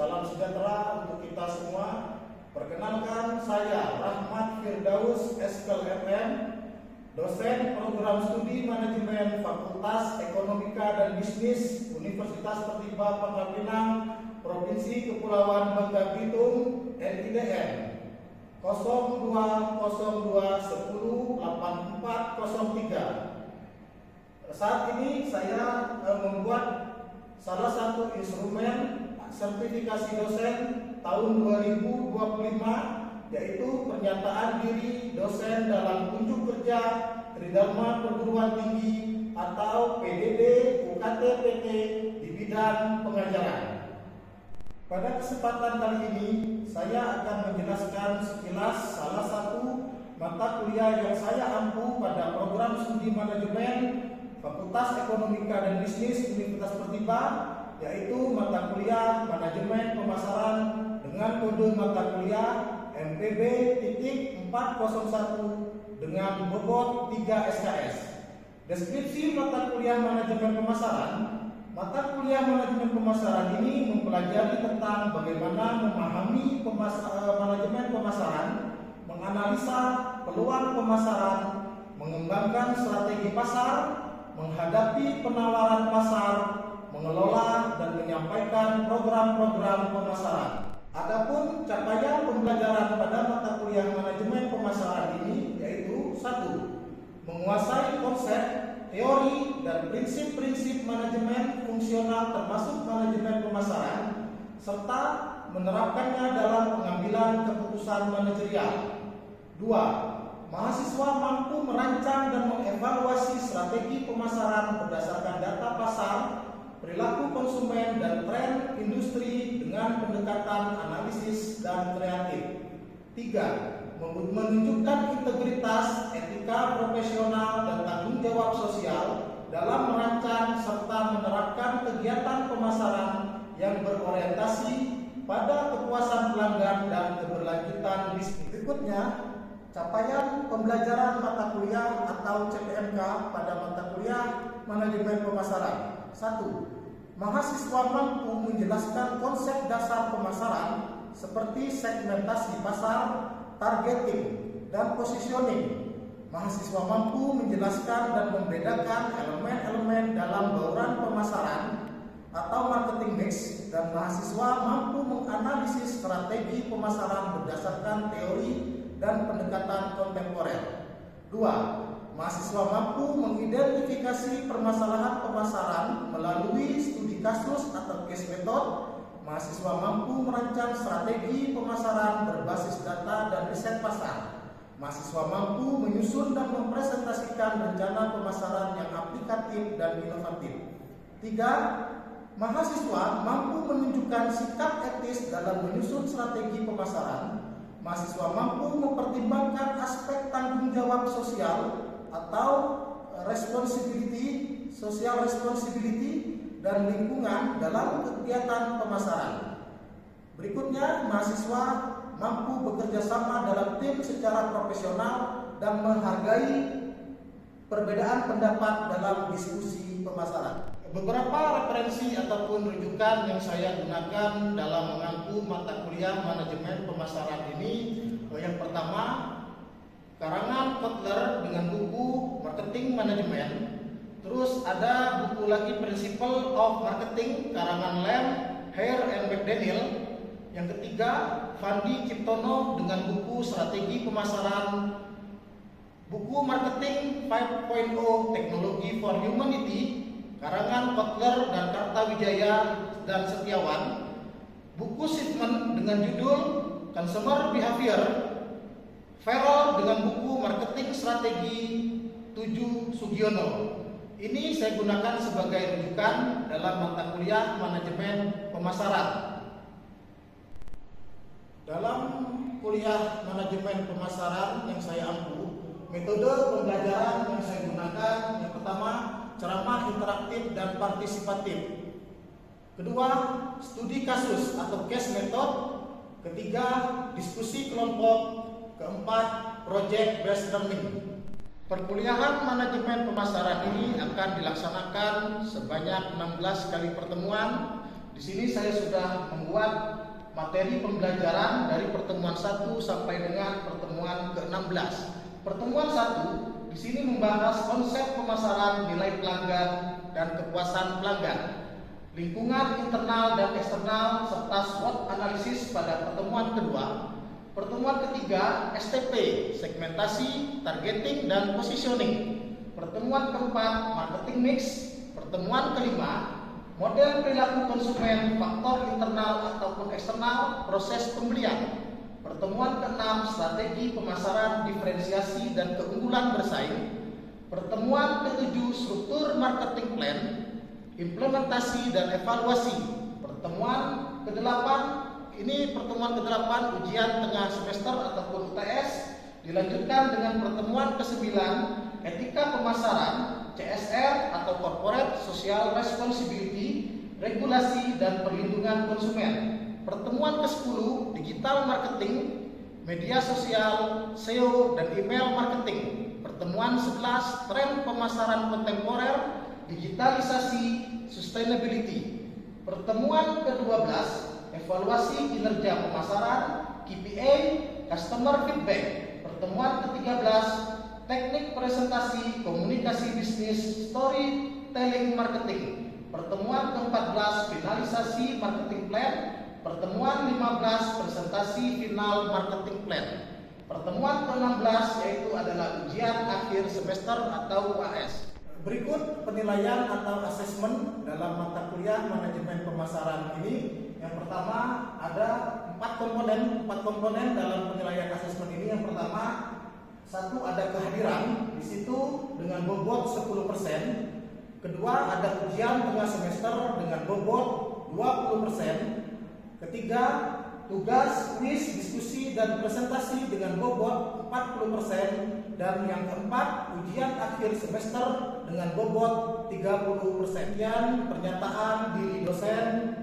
salam sejahtera untuk kita semua. Perkenalkan, saya Rahmat Firdaus Eskel FM, dosen program studi manajemen Fakultas Ekonomika dan Bisnis Universitas Pertiba Pangkal Pinang, Provinsi Kepulauan Bangka Belitung, NIDN 0202108403. Saat ini saya membuat salah satu instrumen sertifikasi dosen tahun 2025, yaitu pernyataan diri dosen dalam unjuk kerja Tridharma Perguruan Tinggi atau PDD UKT-PT di bidang pengajaran. Pada kesempatan kali ini, saya akan menjelaskan sekilas salah satu mata kuliah yang saya ampu pada program studi manajemen Fakultas Ekonomika dan Bisnis Universitas Pertiba, yaitu mata kuliah manajemen pemasaran dengan kode mata kuliah MPB.401 dengan bobot 3 SKS. Deskripsi mata kuliah manajemen pemasaran. Mata kuliah manajemen pemasaran ini mempelajari tentang bagaimana memahami manajemen pemasaran, menganalisa peluang pemasaran, mengembangkan strategi pasar, menghadapi penawaran pasar, mengelola dan menyampaikan program-program pemasaran. Adapun capaian pembelajaran pada mata kuliah manajemen pemasaran ini yaitu 1. Menguasai konsep, teori, dan prinsip-prinsip manajemen fungsional termasuk manajemen pemasaran, serta menerapkannya dalam pengambilan keputusan manajerial. 2. Mahasiswa mampu merancang dan mengevaluasi strategi pemasaran berdasarkan data pasar, perilaku konsumen, dan tren industri dengan pendekatan analisis dan kreatif. 3. Menunjukkan integritas, etika profesional, dan tanggung jawab sosial dalam merancang serta menerapkan kegiatan pemasaran yang berorientasi pada kepuasan pelanggan dan keberlanjutan bisnis. Berikutnya, capaian pembelajaran mata kuliah atau CPMK pada mata kuliah manajemen pemasaran. 1. Mahasiswa mampu menjelaskan konsep dasar pemasaran seperti segmentasi pasar, targeting, dan positioning. Mahasiswa mampu menjelaskan dan membedakan elemen-elemen dalam bauran pemasaran atau marketing mix, dan mahasiswa mampu menganalisis strategi pemasaran berdasarkan teori dan pendekatan kontemporer. 2. Mahasiswa mampu mengidentifikasi permasalahan pemasaran melalui studi kasus atau case method. Mahasiswa mampu merancang strategi pemasaran berbasis data dan riset pasar. Mahasiswa mampu menyusun dan mempresentasikan rencana pemasaran yang aplikatif dan inovatif. 3. Mahasiswa mampu menunjukkan sikap etis dalam menyusun strategi pemasaran. Mahasiswa mampu mempertimbangkan aspek tanggung jawab sosial atau social responsibility dan lingkungan dalam kegiatan pemasaran. Berikutnya, mahasiswa mampu bekerja sama dalam tim secara profesional dan menghargai perbedaan pendapat dalam diskusi pemasaran. Beberapa referensi ataupun rujukan yang saya gunakan dalam mengampu mata kuliah manajemen pemasaran ini, yang pertama, karangan Kotler dengan buku Marketing Management. Terus ada buku lagi Principle of Marketing karangan Lamb, Hare and McDaniel. Yang ketiga, Fandi Ciptono dengan buku Strategi Pemasaran, buku Marketing 5.0 Teknologi for Humanity karangan Kotler dan Kartawijaya dan Setiawan. Buku Shipman dengan judul Consumer Behavior, Farrell dengan buku Marketing Strategi 7 Sugiono. Ini saya gunakan sebagai rujukan dalam mata kuliah manajemen pemasaran. Dalam kuliah manajemen pemasaran yang saya ampu, metode pembelajaran yang saya gunakan yang pertama, ceramah interaktif dan partisipatif. Kedua, studi kasus atau case method. Ketiga, diskusi kelompok. Keempat, project based learning. Perkuliahan manajemen pemasaran ini akan dilaksanakan sebanyak 16 kali pertemuan Di sini saya sudah membuat materi pembelajaran dari pertemuan 1 sampai dengan pertemuan ke-16. Pertemuan 1 di sini membahas konsep pemasaran, nilai pelanggan, dan kepuasan pelanggan, lingkungan internal dan eksternal, serta SWOT analisis pada pertemuan kedua. Pertemuan ketiga, STP, segmentasi, targeting, dan positioning. Pertemuan keempat, marketing mix. Pertemuan kelima, model perilaku konsumen, faktor internal ataupun eksternal, proses pembelian. Pertemuan keenam, strategi pemasaran, diferensiasi, dan keunggulan bersaing. Pertemuan ketujuh, struktur marketing plan, implementasi dan evaluasi. Pertemuan ke-8, ini pertemuan ke-8, ujian tengah semester ataupun UTS. Dilanjutkan dengan pertemuan ke-9, etika pemasaran, CSR atau Corporate Social Responsibility, regulasi dan perlindungan konsumen. Pertemuan ke-10, digital marketing, media sosial, SEO dan email marketing. Pertemuan 11, tren pemasaran kontemporer, digitalisasi, sustainability. Pertemuan ke-12, evaluasi kinerja pemasaran, KPI, customer feedback. Pertemuan ke-13, teknik presentasi, komunikasi bisnis, storytelling marketing. Pertemuan ke-14, finalisasi marketing plan. Pertemuan 15, presentasi final marketing plan. Pertemuan ke-16 yaitu adalah ujian akhir semester atau UAS. Berikut penilaian atau asesmen dalam mata kuliah manajemen pemasaran ini. Yang pertama ada 4 komponen dalam penilaian asesmen ini. Yang pertama, 1 ada kehadiran di situ dengan bobot 10%. Kedua ada ujian tengah semester dengan bobot 20%. Ketiga, tugas, kuis, diskusi dan presentasi dengan bobot 40%. Dan yang keempat, ujian akhir semester dengan bobot 30%. Sekian pernyataan diri dosen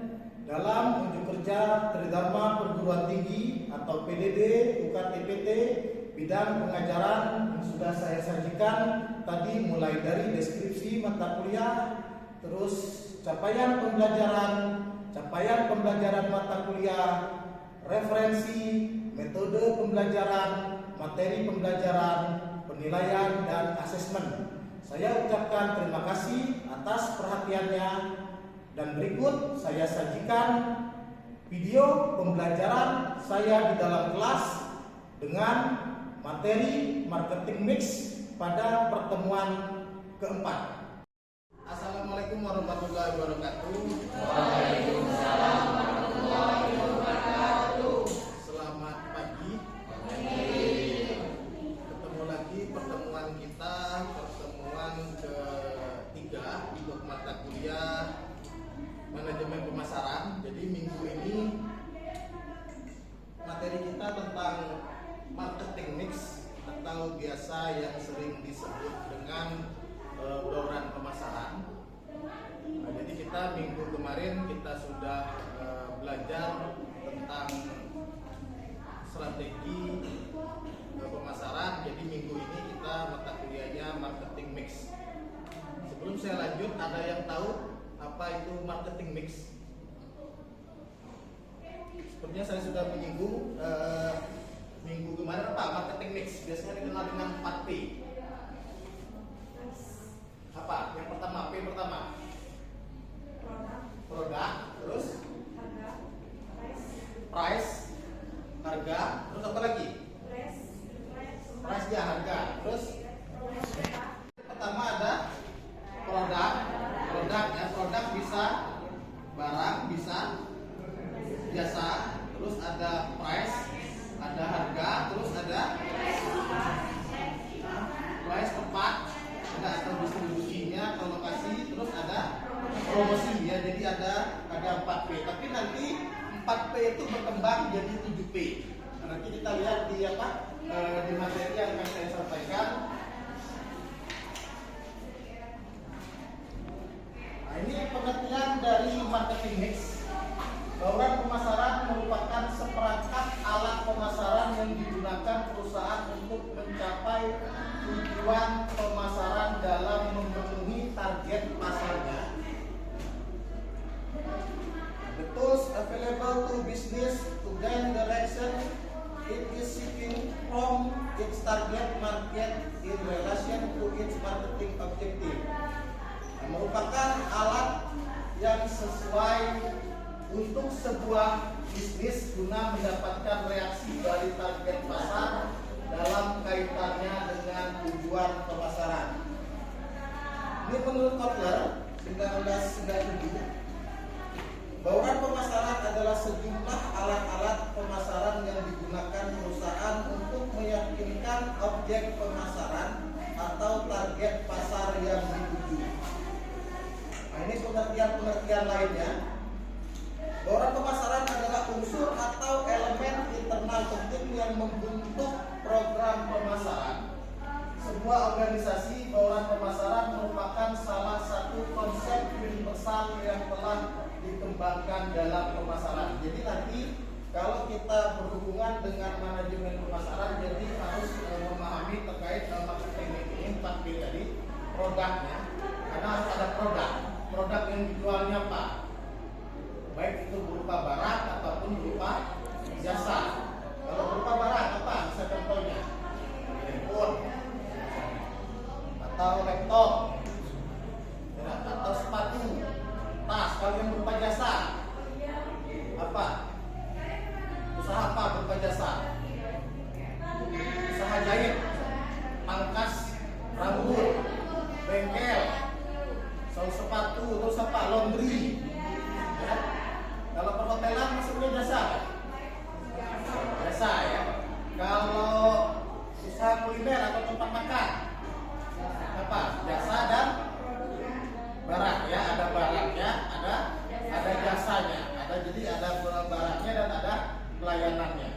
dalam unjuk kerja Tridharma Perguruan Tinggi atau PDD UKTPT bidang pengajaran yang sudah saya sajikan tadi, mulai dari deskripsi mata kuliah, terus capaian pembelajaran mata kuliah, referensi, metode pembelajaran, materi pembelajaran, penilaian dan asesmen. Saya ucapkan terima kasih atas perhatiannya, dan berikut saya sajikan video pembelajaran saya di dalam kelas dengan materi marketing mix pada pertemuan keempat. Assalamualaikum warahmatullahi wabarakatuh. Waalaikumsalam warahmatullahi wabarakatuh. Selamat pagi. Ketemu lagi pertemuan kita, pertemuan ketiga untuk mata kuliah manajemen pemasaran. Jadi minggu ini materi kita tentang marketing mix atau biasa yang sering disebut dengan bauran pemasaran. Jadi kita minggu kemarin kita sudah belajar tentang strategi pemasaran. Jadi minggu ini kita mata kuliahnya marketing mix. Sebelum saya lanjut, ada yang tahu apa itu marketing mix? Sepertinya saya sudah menyinggung minggu kemarin apa marketing mix. Biasanya dikenal dengan 4P. Apa? Yang pertama, P pertama. Produk, terus price, harga, terus apa lagi? Price ya, harga. Terus pertama ada produk ya, produk bisa barang, bisa jasa, terus ada price, ada harga, terus ada price tempat, ada atau distribusinya atau lokasi, terus ada promosi ya. Jadi ada 4P, tapi nanti 4P itu berkembang jadi 7P. Nanti kita lihat di di materi yang akan saya sampaikan. Nah, ini pengertian dari marketing mix. Bauran pemasaran merupakan seperangkat alat pemasaran yang digunakan perusahaan untuk mencapai tujuan pemasaran dalam memenuhi target pasarnya. available to business to gain direction it is seeking from its target market in relation to its marketing objective. Merupakan alat yang sesuai untuk sebuah bisnis guna mendapatkan reaksi dari target pasar dalam kaitannya dengan tujuan pemasaran. Ini menurut Kotler 1997, bauran pemasaran adalah sejumlah alat-alat pemasaran yang digunakan perusahaan untuk meyakinkan objek pemasaran atau target pasar yang dituju. Nah, ini pengertian lainnya. Bauran pemasaran adalah unsur atau elemen internal penting yang membentuk program pemasaran. Sebuah organisasi bauran pemasaran merupakan salah satu konsep universal yang telah dikembangkan dalam pemasaran. Jadi nanti kalau kita berhubungan dengan manajemen pemasaran, jadi harus memahami terkait marketing ini 4P tadi, produknya, karena harus ada produk yang dijualnya apa, baik itu berupa barang ataupun berupa jasa. Kalau berupa barang apa? Bisa contohnya handphone atau laptop, ya, atau sepatu, tas. Kalau yang berupa jasa apa? Usaha apa berupa jasa? Usaha jahit, pangkas rambut, bengkel, sepatu, terus apa? Laundry. Ya. Kalau perhotelan maksudnya jasa, jasa ya. Kalau usaha kuliner atau tempat makan apa? Jasa dan barang ya. Ada barangnya, ada jasanya, jadi ada barangnya dan ada pelayanannya.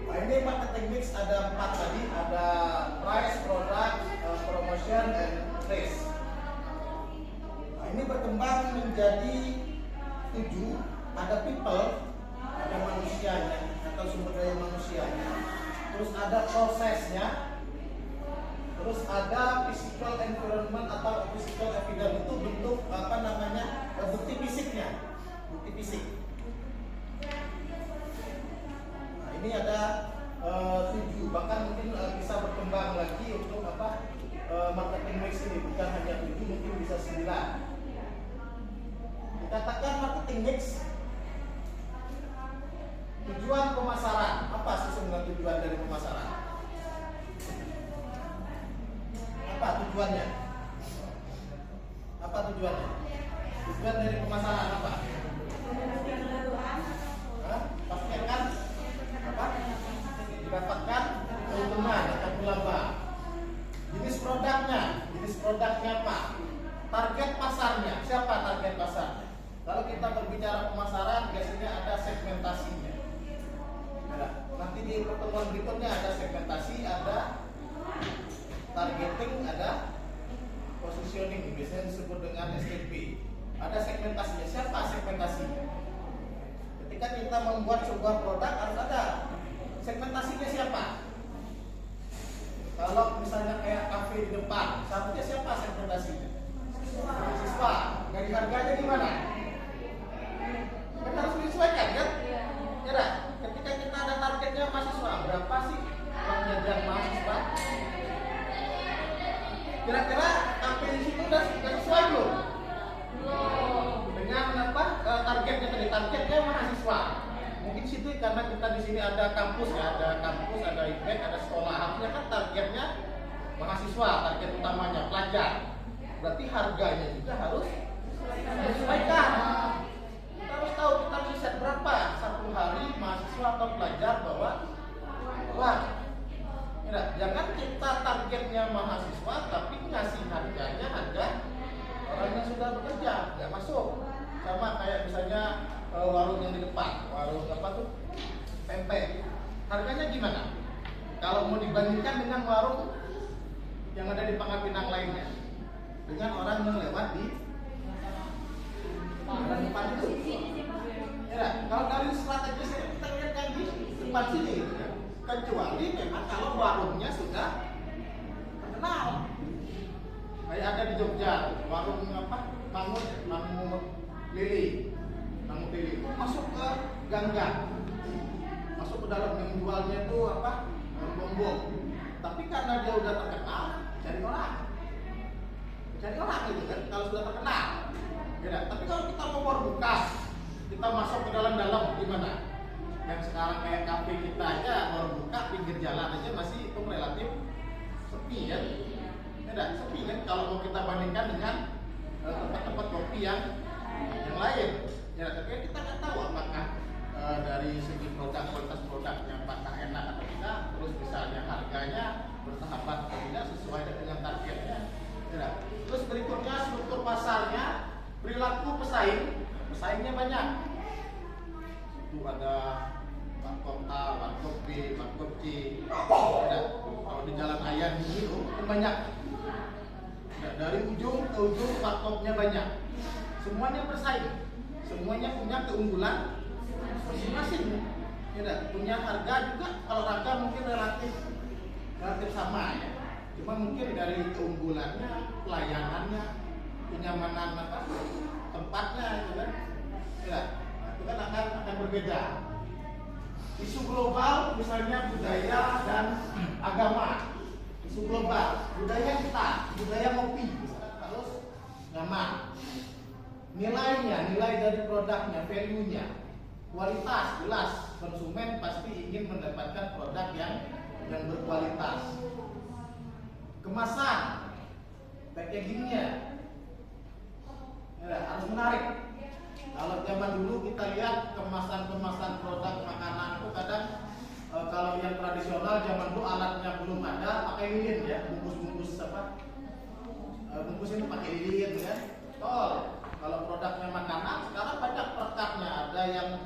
Nah, ini marketing mix ada 4 tadi, ada price, product, promotion, dan place. Nah, ini berkembang menjadi 7, ada people, ada manusianya atau sumber daya manusianya, terus ada prosesnya, terus ada physical environment atau physical evidence, itu bentuk apa namanya, bukti fisiknya, bukti fisik. Nah, ini ada 7, bahkan mungkin bisa berkembang lagi untuk apa, marketing mix ini bukan hanya 7, mungkin bisa 9. Dikatakan marketing mix, tujuan pemasaran. Apa sih sebenarnya tujuan dari pemasaran? Apa tujuannya? Apa tujuannya? Tujuan dari pemasaran apa? Pastikan apa? Didapatkan keuntungan atau laba. Jenis produknya apa? Target pasarnya. Siapa target pasarnya? Kalau kita berbicara pemasaran, biasanya ada segmentasinya. Nah, nanti di pertemuan berikutnya ada segmentasi, ada targeting, ada positioning, biasanya disebut dengan STP. Ada segmentasinya. Siapa segmentasinya? Ketika kita membuat sebuah produk harus ada segmentasinya siapa? Kalau misalnya kayak kafe di depan, seharusnya siapa segmentasinya? Mahasiswa. Dari harganya gimana? Kita harus menyesuaikan kan? Ya, ketika kita ada targetnya mahasiswa, berapa sih uang jajan mahasiswa? Kira-kira kafe di situ udah sesuai belum? Dengan apa targetnya tadi? Targetnya mahasiswa. Mungkin situ karena kita di sini ada kampus ya, ada event, ada sekolah. Harusnya kan targetnya mahasiswa, target utamanya pelajar. Berarti harganya juga harus disesuaikan. Kita harus tahu kita harus set berapa satu hari mahasiswa atau pelajar bawa uang. Ya, jangan kita targetnya mahasiswa tapi ngasih harganya harga orang yang sudah bekerja, nggak masuk. Sama kayak misalnya warung yang di depan, warung apa tuh, tempe. Harganya gimana? Kalau mau dibandingkan dengan warung yang ada di Pangkal Pinang lainnya, dengan orang yang lewat di depan itu. Ya, kalau dari strategisnya kita lihat kan di depan sini, gitu kan. Kecuali memang kalau warungnya sudah terkenal. Kayak ada di Jogja, warung apa? Mangut Lili. gang-gang, masuk ke dalam menjualnya itu apa, bom-bom. Tapi karena dia udah terkenal, cari orang gitu kan, kalau sudah terkenal. Ya, tapi kalau kita mau warung bekas, kita masuk ke dalam gimana? Yang sekarang kayak kafe kita aja, warung buka pinggir jalan aja masih itu relatif sepi kan? Ya, sepi kan? Kalau mau kita bandingkan dengan tempat-tempat kopi yang lain. Ya, tapi kita nggak tahu apakah dari segi kualitas produknya apakah enak atau tidak, terus misalnya harganya bersahabat atau tidak sesuai dengan targetnya. Ya. Terus berikutnya struktur pasarnya, perilaku pesaingnya banyak. Itu ada warkop A, warkop B, warkop C. Ya. Kalau di Jalan Ayan itu banyak. Ya, dari ujung ke ujung warkopnya banyak. Semuanya bersaing, semuanya punya keunggulan masing-masing. Ya, punya harga juga, kalau harga mungkin relatif sama ya. Cuma mungkin dari keunggulannya, pelayanannya, kenyamanan tempatnya itu kan. Ya, itu kan akan berbeda. Isu global misalnya budaya dan agama. Isu global, budaya kita, budaya ngopi, harus nyaman. Nilai dari produknya, value-nya, kualitas jelas, konsumen pasti ingin mendapatkan produk yang berkualitas. Kemasan, packagingnya ya, harus menarik. Kalau zaman dulu kita lihat kemasan produk makanan itu kadang kalau yang tradisional zaman dulu alatnya belum ada, pakai lilin ya, bungkus bungkus ini pakai lilin ya. Kalau produknya makanan sekarang banyak perekatnya, ada yang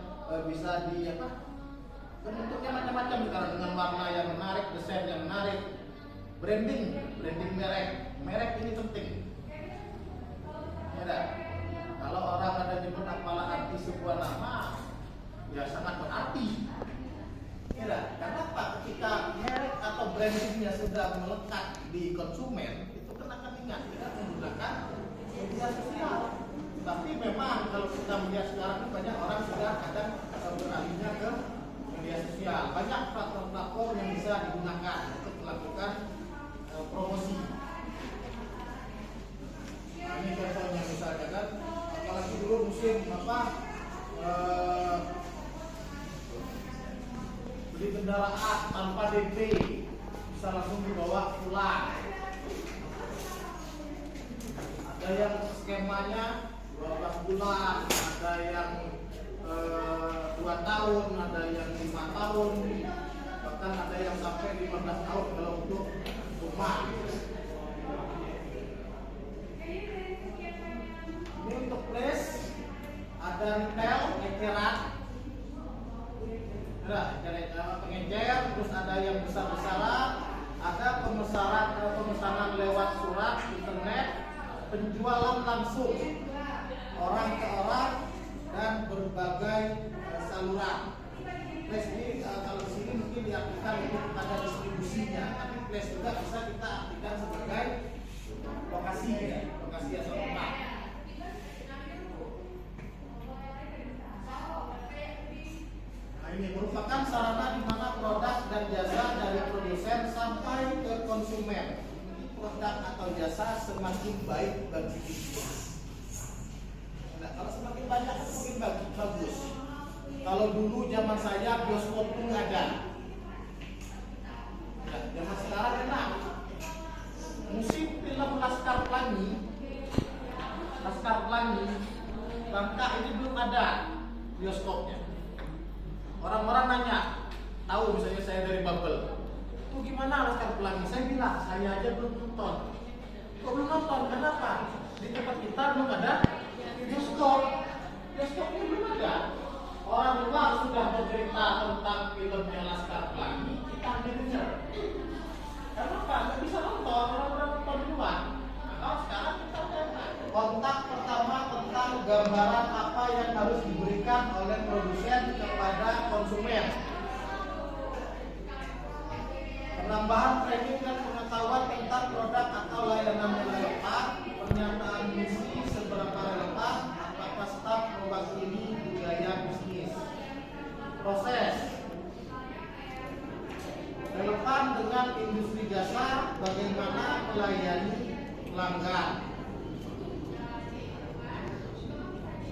bisa bentuknya macam-macam sekarang dengan warna yang menarik, desain yang menarik. Branding merek ini penting. Ya, kalau orang ada nyebut apalah arti sebuah nama, ya sangat berarti. Ya, karena apa? Ketika merek atau brandingnya sudah melekat di konsumen, itu kan akan ingat kita menggunakan media sosial. Tapi memang kalau kita melihat sekarang banyak orang sudah kadang beralihnya ke media sosial. Banyak platform yang bisa digunakan untuk melakukan promosi. Nah, ini contohnya misalnya kan, apalagi dulu musim beli kendaraan tanpa DP bisa langsung dibawa pulang. Ada yang skemanya 12 bulan, ada yang 2 tahun, ada yang 5 tahun, bahkan ada yang sampai 15 tahun kalau untuk rumah. Ini untuk place, ada retail, eceran, pengecer, terus ada yang besar-besaran, ada pemesanan lewat surat, internet, penjualan langsung orang ke orang dan berbagai saluran. Place ini kalau di sini mungkin diartikan untuk ada distribusinya, tapi place juga bisa kita artikan sebagai lokasi atau tempat. Nah, ini merupakan sarana di mana produk dan jasa dari produsen sampai ke konsumen. Produk atau jasa semakin baik bagi bisnis. Nah, kalau semakin banyak semakin bagus. Kalau dulu zaman saya bioskop pun ada. Nah, zaman sekarang enak. Musim film Laskar Pelangi, Bangka ini belum ada bioskopnya. Orang-orang nanya, tahu misalnya saya dari Babel, itu gimana Laskar Pelangi? Saya bilang, saya aja belum nonton. Kok belum nonton? Kenapa? Di tempat kita belum ada bioskop. Bioskopnya belum ada. Orang luar sudah bercerita tentang filmnya Laskar Pelangi, kita hanya dengar. Kenapa? Nggak bisa nonton, orang-orang nonton duluan. Kalau sekarang kita lihat kontak pertama tentang gambaran apa yang harus diberikan oleh produsen kepada konsumen. Penambahan training dan pengetahuan tentang produk atau layanan yang relevan, pernyataan misi seberapa relevan, apakah staf mewakili budaya bisnis. proses. Relevan dengan industri jasa, bagaimana melayani pelanggan.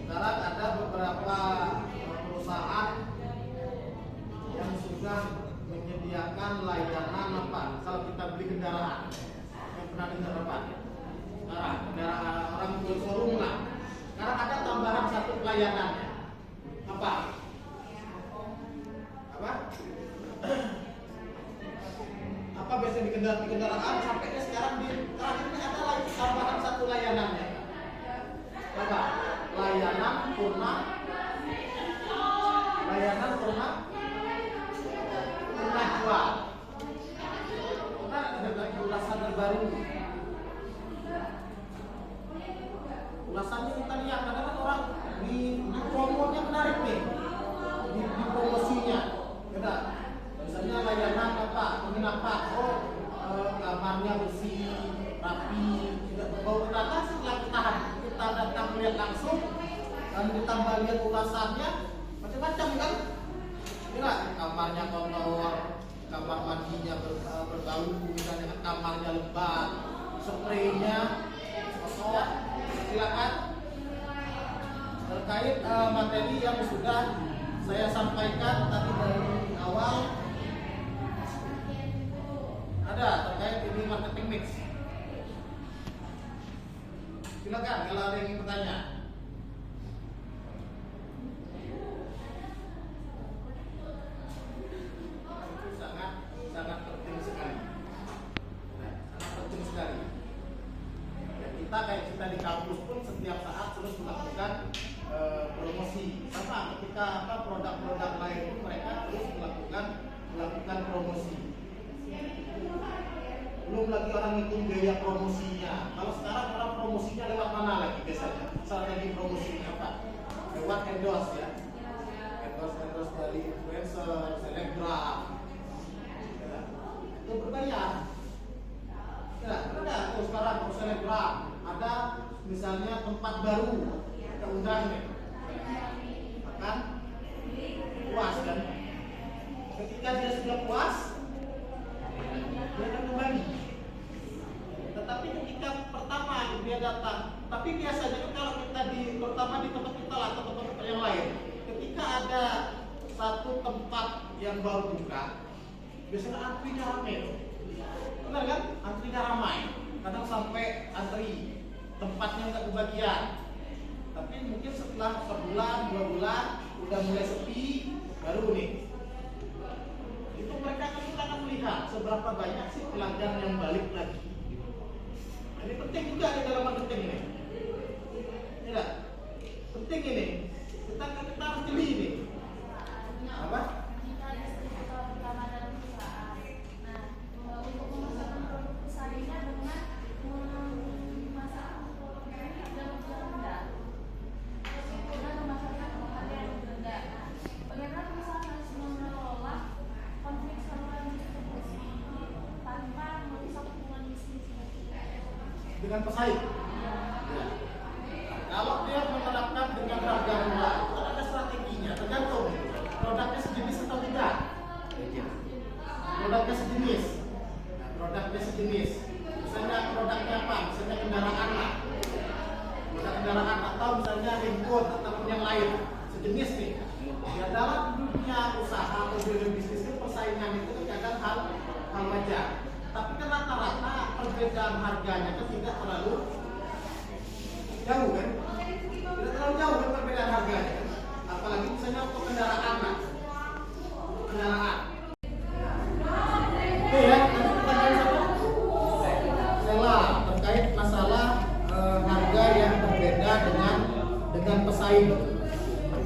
Sekarang ada beberapa perusahaan yang sudah menyediakan layanan apa? Kalau kita beli kendaraan, yang pernah dengar apa? Sekarang kendaraan orang jual showroom lah. Sekarang ada tambahan satu pelayanannya. Apa? Apa biasanya di kendaraan sampai sekarang di terakhir ini ada lagi tambahan satu layanannya. Apa? Layanan purna jual. Karena ada ulasan terbaru. Ulasannya kita lihat kadang-kadang orang di promonya menarik nih, di promosinya. Kita misalnya layanan apa, penginapan, kamarnya bersih, rapi, tidak berbau. Ternyata setelah kita datang melihat langsung dan ditambah lihat ulasannya, macam-macam kan? Tidak, kamarnya kotor, kamar mandinya berbau, misalnya kamarnya lembab, spraynya kosong. Silakan terkait materi yang sudah saya sampaikan tadi dari awal, ada terkait ini marketing mix. Silakan kalau ada yang ingin bertanya. Sangat penting sekali. Sangat penting sekali. Kita di kampus pun setiap saat terus melakukan promosi. Sama ketika produk-produk lain pun mereka terus melakukan promosi. Belum lagi orang hitung biaya promosinya. Kalau sekarang orang promosinya lewat mana lagi biasanya? Strategi promosinya apa? Lewat endorse ya. Endorse dari influencer, selebgram. Ya. Itu berbayar. Ya, ada tuh sekarang selebgram. Ada misalnya tempat baru kita undang nih, akan puas kan? Ketika dia sudah puas, dia akan kembali. Tetapi ketika pertama dia datang, tapi biasanya kalau kita terutama di tempat kita lah atau tempat yang lain, ketika ada satu tempat yang baru buka, biasanya antrinya ramai, benar kan? Antrinya ramai. Kadang sampai antri tempatnya nggak kebagian, tapi mungkin setelah sebulan 2 bulan udah mulai sepi baru nih itu mereka akan melihat seberapa banyak sih pelanggan yang balik lagi. Ini penting juga di dalam marketing ini, ya penting ini kita harus jeli ini apa? Dengan pesaing. Ya. Kalau dia menerapkan dengan harga murah, itu ada strateginya, tergantung produknya sejenis atau tidak. Produknya sejenis. Nah, produknya sejenis. Misalnya produknya apa? Misalnya kendaraan lah. Produk kendaraan atau misalnya handphone ataupun yang lain sejenis nih. Ya dalam dunia usaha atau dunia bisnis itu persaingan itu kadang hal wajar. Tapi kan rata-rata perbedaan harganya kan tidak terlalu jauh kan? Tidak terlalu jauh kan perbedaan harganya kan? Apalagi misalnya untuk kendaraan lah. Kendaraan. Oke ya, pertanyaan satu. Sela terkait masalah harga yang berbeda dengan pesaing.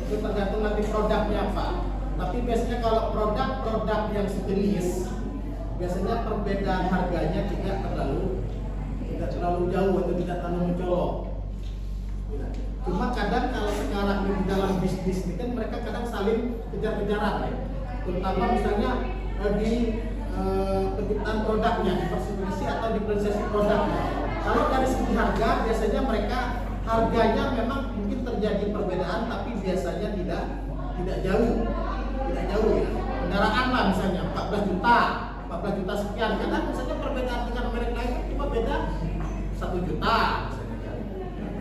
Itu tergantung nanti produknya apa. Tapi biasanya kalau produk-produk yang sejenis, biasanya perbedaan harganya tidak terlalu jauh atau tidak terlalu mencolok. Cuma kadang kalau sekarang di dalam bisnis ini kan mereka kadang saling kejar-kejaran ya. Terutama misalnya di penjualan produknya, diversifikasi atau diferensiasi produknya. Kalau dari segi harga biasanya mereka harganya memang mungkin terjadi perbedaan tapi biasanya tidak jauh. tidak jauh ya. Kendaraan lah misalnya 14 juta sekian. Karena misalnya perbedaan dengan merek lain cuma beda 1 juta misalnya.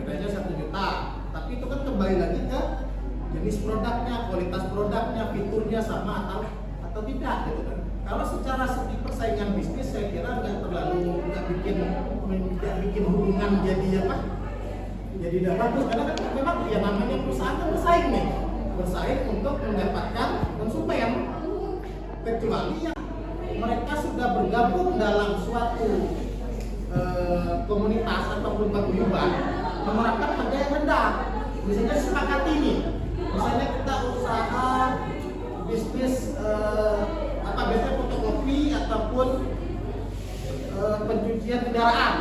Bedanya 1 juta. Tapi itu kan kembali lagi ke jenis produknya, kualitas produknya, fiturnya sama atau tidak gitu kan. Kalau secara segi persaingan bisnis saya kira nggak bikin hubungan jadi apa? Jadi tidak bagus karena kan memang ya namanya perusahaan kan bersaing untuk mendapatkan konsumen, kecuali yang mereka sudah bergabung dalam suatu komunitas ataupun paguyuban menerapkan harga yang rendah. Misalnya sepakati ini, misalnya kita usaha bisnis biasanya fotokopi ataupun pencucian kendaraan,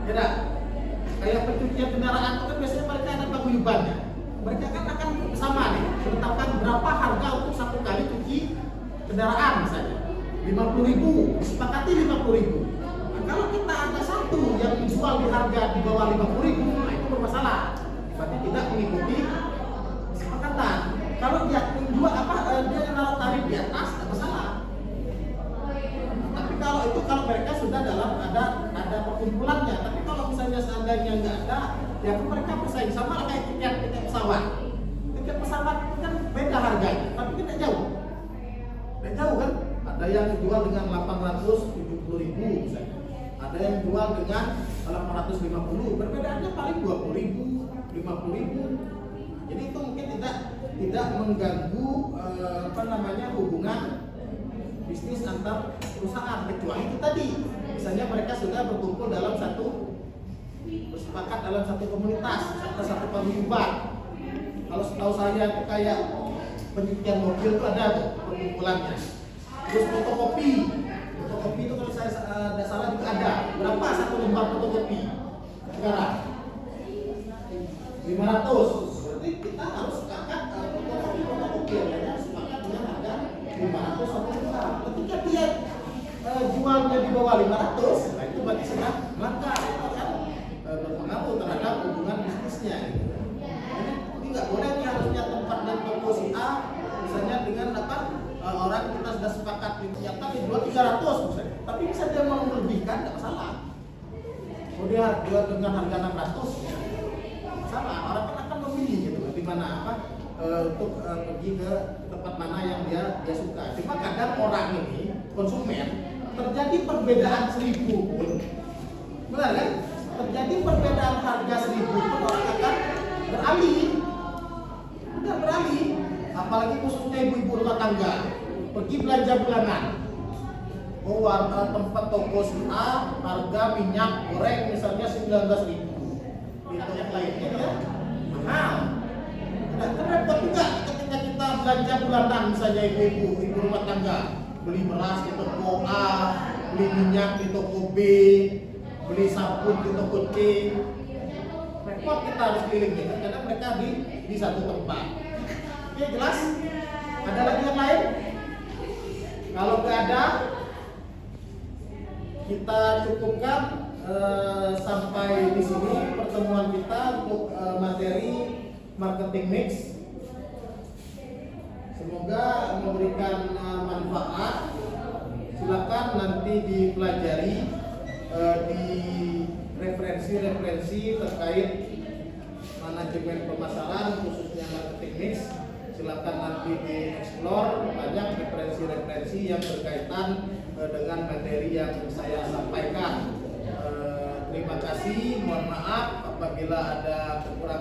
ya dah. Kayak pencucian kendaraan itu kan biasanya mereka ada paguyubannya. Mereka kan akan bersama nih, menetapkan berapa harga untuk 1 kali cuci kendaraan misalnya. 50.000, disepakati 50.000. Nah, kalau kita ada satu yang dijual di harga di bawah 50.000, nah itu bermasalah. Berarti tidak mengikuti kesepakatan. Kalau dia menjual dia menaruh tarif di atas, tidak masalah. Tapi kalau mereka sudah dalam ada perkumpulannya. Tapi kalau misalnya seandainya nggak ada, ya kan mereka bersaing sama kayak tiket pesawat. Tiket pesawat itu kan beda harganya, tapi tidak jauh. Tidak jauh kan? Ada yang dijual dengan 870.000 misalnya. Ada yang jual dengan 850. Perbedaannya paling 20.000, 50.000. Jadi itu mungkin tidak mengganggu hubungan bisnis antar perusahaan, kecuali itu tadi misalnya mereka sudah berkumpul dalam bersepakat dalam satu komunitas atau satu paguyuban. Kalau setahu saya itu kayak pencucian mobil itu ada tuh perkumpulannya. Terus fotokopi itu kalau saya tidak salah juga ada. Berapa satu lembar fotokopi sekarang? 500. Berarti kita harus sepakat fotokopi ya, sepakat dengan harga 500 satu lembar. Ketika dia jualnya di bawah 500, nah itu berarti sudah langka, itu kan berpengaruh terhadap hubungan bisnisnya. Gitu. Jadi nggak boleh nih harusnya tempat dan toko si A misalnya dengan orang kita sudah sepakat ternyata dijual 300 misalnya, tapi bisa dia mau melebihkan nggak masalah. Oh dia jual dengan harga 600 ya. Masalah, orang kan akan memilih gitu di mana untuk pergi ke tempat mana yang dia suka. Cuma kadang orang ini konsumen terjadi perbedaan 1.000 pun, benar kan? Terjadi perbedaan harga 1.000 pun orang akan beralih, apalagi khususnya ibu-ibu rumah tangga pergi belanja bulanan. Oh, tempat toko si A harga minyak goreng misalnya 19.000. Di tempat lainnya ya mahal. Nah, repot juga ketika kita belanja bulanan misalnya ibu rumah tangga beli beras di toko A, beli minyak di toko B, beli sabun di toko C. Repot kita harus keliling gitu, karena mereka di satu tempat. Oke, jelas? Ada lagi yang lain? Kalau nggak ada, kita cukupkan sampai di sini pertemuan kita untuk materi marketing mix. Semoga memberikan manfaat. Silakan nanti dipelajari di referensi terkait manajemen pemasaran khususnya marketing mix. Silakan nanti dieksplor banyak referensi yang berkaitan dengan materi yang saya sampaikan. Terima kasih, mohon maaf apabila ada kekurangan.